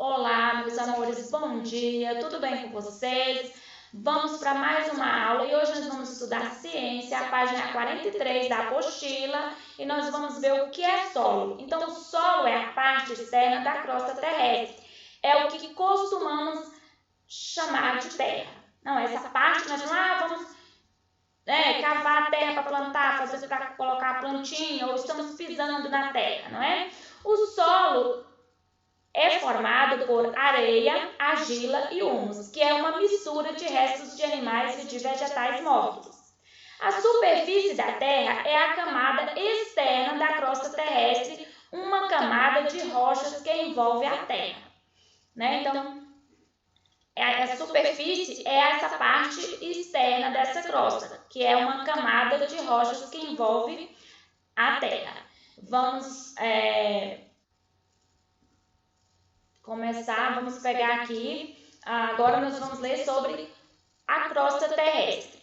Olá, meus amores, bom dia, tudo bem com vocês? Vamos para mais uma aula e hoje nós vamos estudar ciência, a página 43 da apostila, e nós vamos ver o que é solo. Então, o solo é a parte externa da crosta terrestre, é o que costumamos chamar de terra. Não, essa parte nós vamos cavar a terra para plantar, fazer para colocar a plantinha, ou estamos pisando na terra, não é? O solo é formado por areia, argila e humus, que é uma mistura de restos de animais e de vegetais mortos. A superfície da Terra é a camada externa da crosta terrestre, uma camada de rochas que envolve a Terra. Então, a superfície é essa parte externa dessa crosta, que é uma camada de rochas que envolve a Terra. Vamos começar, vamos pegar aqui, agora nós vamos ler sobre a crosta terrestre.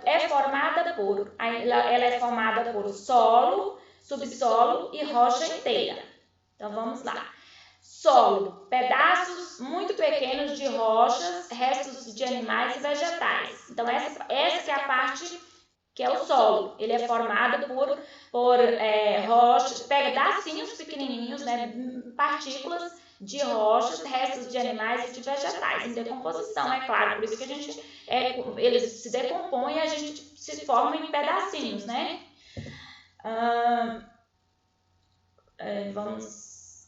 Ela é formada por solo, subsolo e rocha inteira. Então vamos lá. Solo, pedaços muito pequenos de rochas, restos de animais e vegetais. Então essa que é a parte que é o solo. Ele é formado por rochas, pedacinhos pequenininhos, partículas de rochas, restos de animais e de vegetais, em decomposição, é claro. Por isso que a gente, eles se decompõem e a gente se forma em pedacinhos,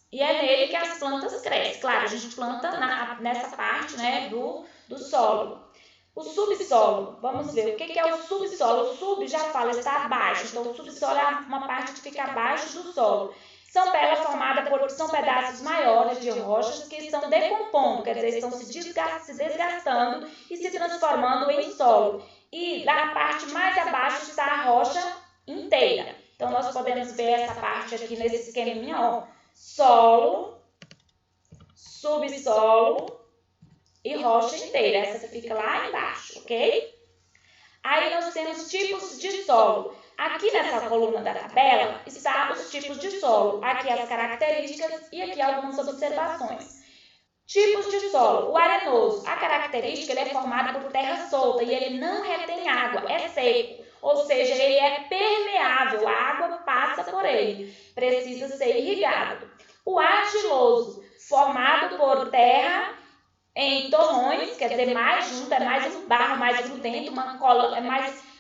E é nele que as plantas crescem. Claro, a gente planta nessa parte, do solo. O subsolo, vamos ver, o que é o subsolo? O sub já fala, está abaixo, então o subsolo é uma parte que fica abaixo do solo. Ela é formada são pedaços maiores de rochas que estão decompondo, quer dizer, estão se desgastando e se transformando em solo. E na parte mais abaixo está a rocha inteira. Então nós podemos ver essa parte aqui nesse esqueminha, ó, solo, subsolo e rocha inteira. Essa fica lá embaixo, ok? Aí nós temos tipos de solo. Aqui nessa coluna da tabela está os tipos de solo. Aqui as características e aqui algumas observações. Tipos de solo. O arenoso. A característica, ele é formado por terra solta e ele não retém água, é seco. Ou seja, ele é permeável, a água passa por ele. Precisa ser irrigado. O argiloso, formado por terra em torrões, quer dizer, mais junto, é mais um barro, mais grudento, uma cola,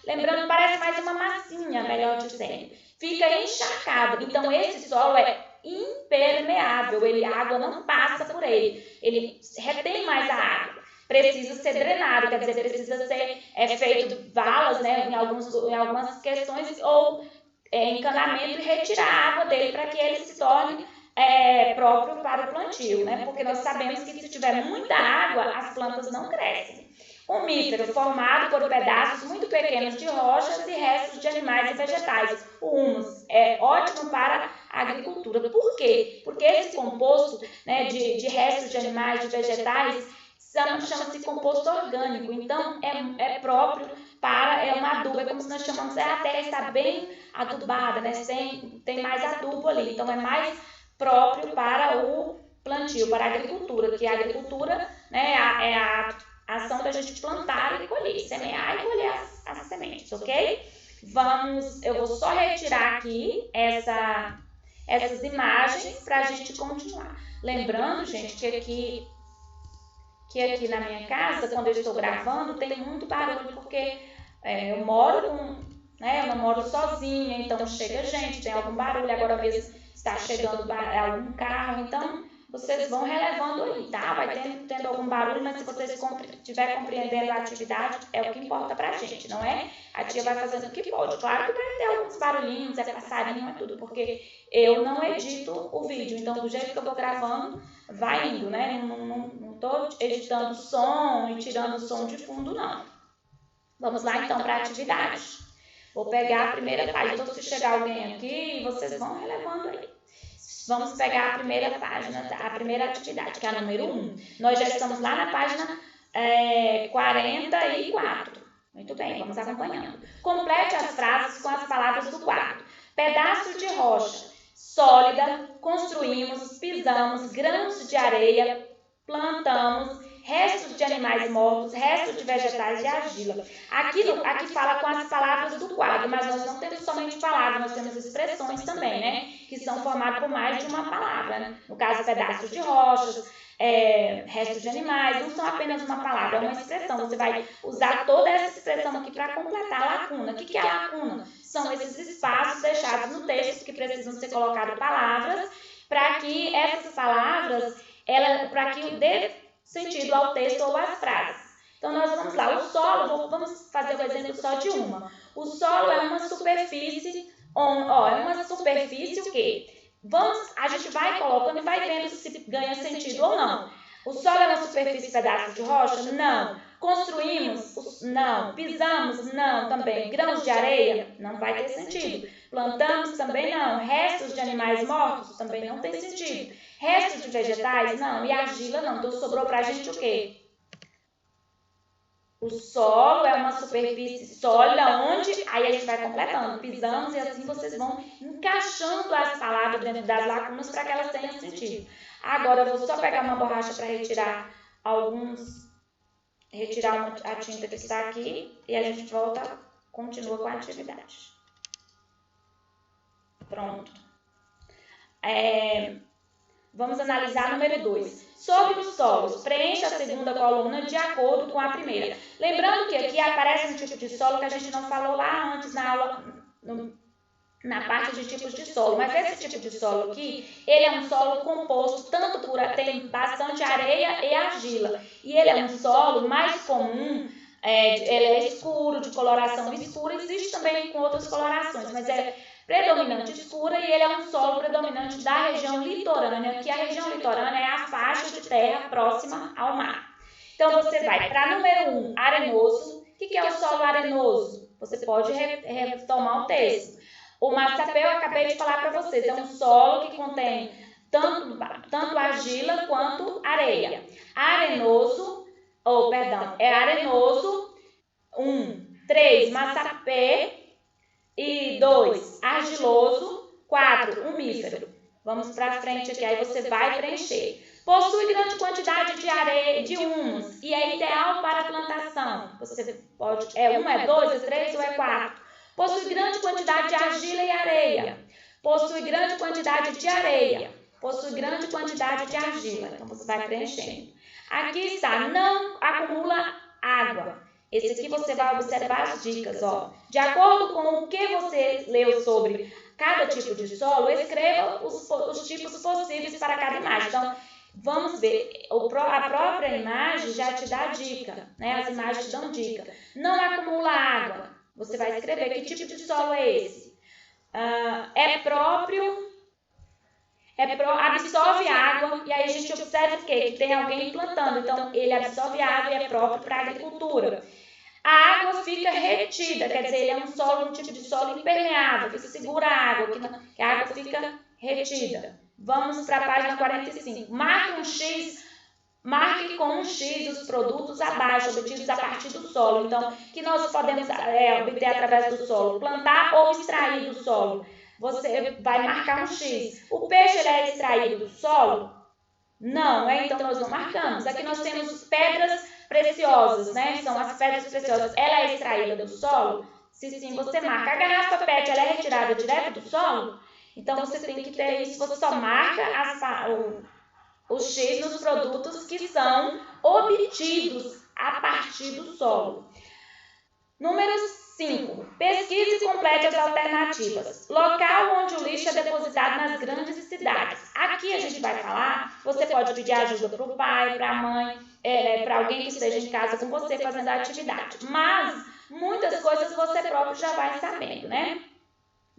lembrando, parece mais uma massinha, melhor dizendo. Fica encharcado, então esse solo é impermeável, a água não passa por ele retém mais a água. Precisa ser drenado, quer dizer, precisa ser feito valas, em algumas questões, ou encanamento e retirar a água dele para que ele se torne próprio para o plantio, Porque nós sabemos que se tiver muita água, as plantas não crescem. Umífero, formado por pedaços muito pequenos de rochas e restos de animais e vegetais. O humus é ótimo para a agricultura. Por quê? Porque esse composto de restos de animais, de vegetais, chama-se composto orgânico. Então, é próprio para um adubo. É como se nós chamamos, a terra está bem adubada, tem mais adubo ali. Então, é mais próprio para o plantio, para a agricultura, que a agricultura é a ação da gente plantar e colher, semear e colher as sementes, ok? Eu vou só retirar aqui essas imagens para a gente continuar. Lembrando, gente, que aqui na minha casa, quando eu estou gravando, tem muito barulho, porque eu não moro sozinha, então chega gente, tem algum barulho, agora mesmo está chegando algum carro, então vocês vão relevando aí, tá? Vai tendo algum barulho, mas se vocês estiver compreendendo a atividade, é o que importa pra gente, não é? A tia vai fazendo o que pode. Claro que vai ter alguns barulhinhos, passarinho, é tudo, porque eu não edito o vídeo, então do jeito que eu vou gravando, vai indo, Não tô editando som e tirando o som de fundo, não. Vamos lá, então, para a atividade. Vou pegar a primeira página, então se chegar alguém aqui, vocês vão relevando aí. Vamos pegar a primeira página, a primeira atividade, que é a número 1. Nós já estamos lá na página 44. Muito bem, vamos acompanhando. Complete as frases com as palavras do quadro. Pedaço de rocha, sólida, construímos, pisamos, grãos de areia, plantamos, restos de animais mortos, restos de vegetais e argila. Aqui fala com as palavras do quadro, mas nós não temos somente palavras, nós temos expressões também, né? Que são formadas por mais de uma palavra, né? No caso, pedaços de rochas, restos de animais, não são apenas uma palavra, é uma expressão. Você vai usar toda essa expressão aqui para completar a lacuna. O que é a lacuna? São esses espaços deixados no texto que precisam ser colocadas palavras para que essas palavras, para que dê sentido ao texto ou às frases. Então, nós vamos lá. O solo, vamos fazer o exemplo só de uma. O solo é uma superfície, é uma superfície o quê? A gente vai colocando e vai vendo se ganha sentido ou não. O solo é uma superfície de pedaços de rocha? Não. Construímos? Não. Pisamos? Não, também. Grãos de areia? Não vai ter sentido. Plantamos? Também não. Restos de animais mortos? Também não tem sentido. Restos de vegetais? Não. E argila? Não. Então, sobrou pra gente o quê? O solo é uma superfície sólida onde, aí a gente vai completando, pisamos e assim vocês vão encaixando as palavras dentro das lacunas para que elas tenham sentido. Agora eu vou só pegar uma borracha para retirar a tinta que está aqui e a gente continua com a atividade. Pronto. Vamos analisar número 2. Sobre os solos, preencha a segunda coluna de acordo com a primeira. Lembrando que aqui aparece um tipo de solo que a gente não falou lá antes na aula, na parte de tipos de solo. Mas esse tipo de solo aqui, ele é um solo composto tem bastante areia e argila. E ele é um solo mais comum, ele é escuro, de coloração escura. Existe também com outras colorações, mas é predominante escura e ele é um solo predominante da região litorânea, que a região litorânea é a faixa de terra próxima ao mar. Então, você vai para número 1, arenoso. O que é o solo arenoso? Você pode retomar o texto. O massapé, eu acabei de falar para vocês, é um solo que contém tanto argila quanto areia. Arenoso, é arenoso, 3, massapé, e 2, argiloso, 4, umífero. Vamos para frente aqui, aí você vai preencher. Possui grande quantidade de areia, de humus, e é ideal para a plantação. Você pode, 1, 2, 3 ou 4. Possui grande quantidade de argila e areia. Possui grande quantidade de areia. Possui grande quantidade de argila. Então, você vai preenchendo. Aqui está, não acumula água. Esse aqui você vai observar as dicas, ó. De acordo com o que você leu sobre cada tipo de solo, escreva os tipos possíveis para cada imagem. Então, vamos ver, a própria imagem já te dá dica, né? As imagens te dão dica. Não acumula água. Você vai escrever que tipo de solo é esse. Absorve água, e aí a gente observa o quê? Que tem alguém plantando, então ele absorve água e é próprio para a agricultura. A água fica retida, quer dizer, ele é um tipo de solo impermeável, que segura a água, que a água fica retida. Vamos para a página 45. Marque com um X os produtos abaixo, obtidos a partir do solo. Então, que nós podemos obter através do solo? Plantar ou extrair do solo? Você vai marcar um X. O peixe ele é extraído do solo? Não, então nós não marcamos. Aqui nós temos pedras preciosas, né? São as pedras preciosas. Ela é extraída do solo? Se sim, você marca. A garrafa PET ela é retirada direto do solo? Então, você tem que ter isso. Você só marca o X nos produtos que são obtidos a partir do solo. Número 5. Pesquise e complete as alternativas. Local onde o lixo é depositado nas grandes cidades. Aqui a gente vai falar, você pode pedir ajuda para o pai, para a mãe, para alguém que esteja em casa com você fazendo a atividade. Mas muitas coisas você próprio já vai sabendo, né?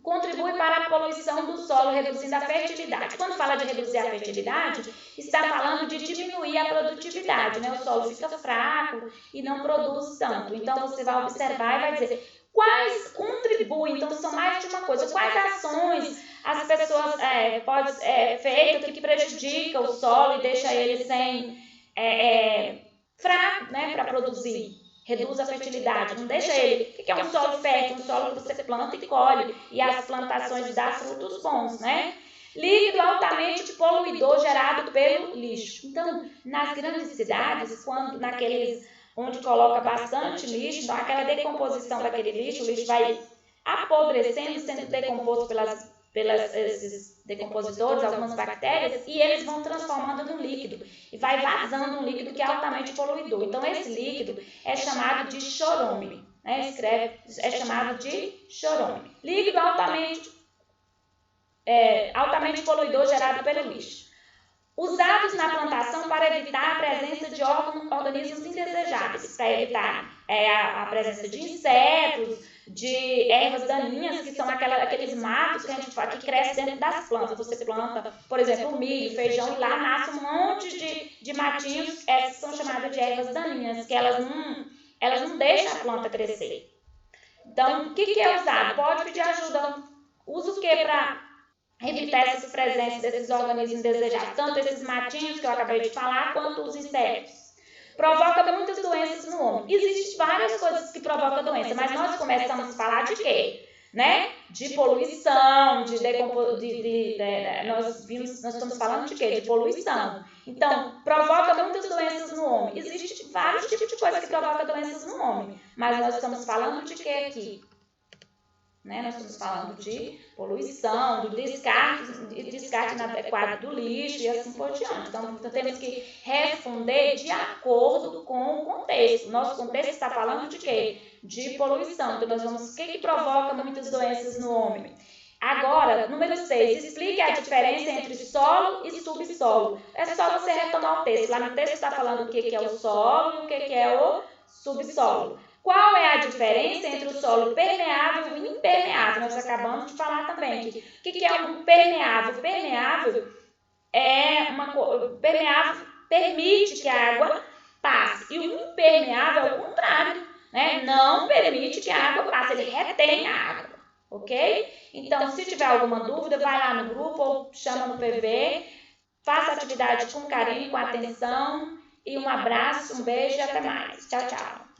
Contribui para a poluição do solo, reduzindo a fertilidade. Quando fala de reduzir a fertilidade, está falando de diminuir a produtividade, né? O solo fica fraco e não produz tanto. Então, você vai observar e vai dizer quais contribuem. Então, são mais de uma coisa. Quais ações as pessoas podem feito que prejudica o solo e deixa ele fraco, né, para produzir. Reduz a fertilidade, não deixa ele. O que é um solo fértil? Um solo que você planta e colhe, e as plantações dão frutos bons, né? Líquido altamente poluidor gerado pelo lixo. Então, nas grandes cidades, quando naqueles onde coloca bastante lixo, então aquela decomposição daquele lixo, o lixo vai apodrecendo, sendo decomposto pelas esses decompositores, algumas bactérias, e eles vão transformando num líquido e vai vazando um líquido que é altamente poluidor. Então, esse líquido é chamado de chorume, né? É chamado de chorume. Líquido altamente poluidor gerado pelo lixo. Usados na plantação para evitar a presença de organismos indesejáveis, para evitar a presença de insetos, de ervas daninhas, que são aqueles matos que a gente fala, que crescem dentro das plantas. Você planta, por exemplo, milho, feijão, e lá nasce um monte de matinhos, essas são chamadas de ervas daninhas, que elas não deixam a planta crescer. Então, o que é usado? Pode pedir ajuda. Usa o que para evitar essas presenças desses organismos indesejados, tanto esses matinhos que eu acabei de falar, quanto os insetos. Provoca muitas doenças no homem. Existem várias coisas que provocam doença, mas nós começamos a falar de quê? Né? De poluição, nós estamos falando de quê? De poluição. Então, provoca muitas doenças no homem. Existem vários tipos de coisas que provocam doenças no homem, mas nós estamos falando de quê aqui? Né? Nós estamos falando de poluição, do descarte inadequado do lixo e assim por diante. Então, temos que responder de acordo com o contexto. Nosso contexto está falando de quê? De poluição. Então, nós vamos... O que provoca muitas doenças no homem? Agora, número 6, explique a diferença entre solo e subsolo. É só você retomar o texto. Lá no texto está falando o que é o solo e o que é o subsolo. Qual é a diferença entre o solo permeável e impermeável? Nós acabamos de falar também. O que é um permeável? Permeável permite que a água passe. E o impermeável é o contrário, né? Não permite que a água passe, ele retém a água, ok? Então, se tiver alguma dúvida, vai lá no grupo ou chama no PV. Faça a atividade com carinho, com atenção. E um abraço, um beijo e até mais. Tchau, tchau.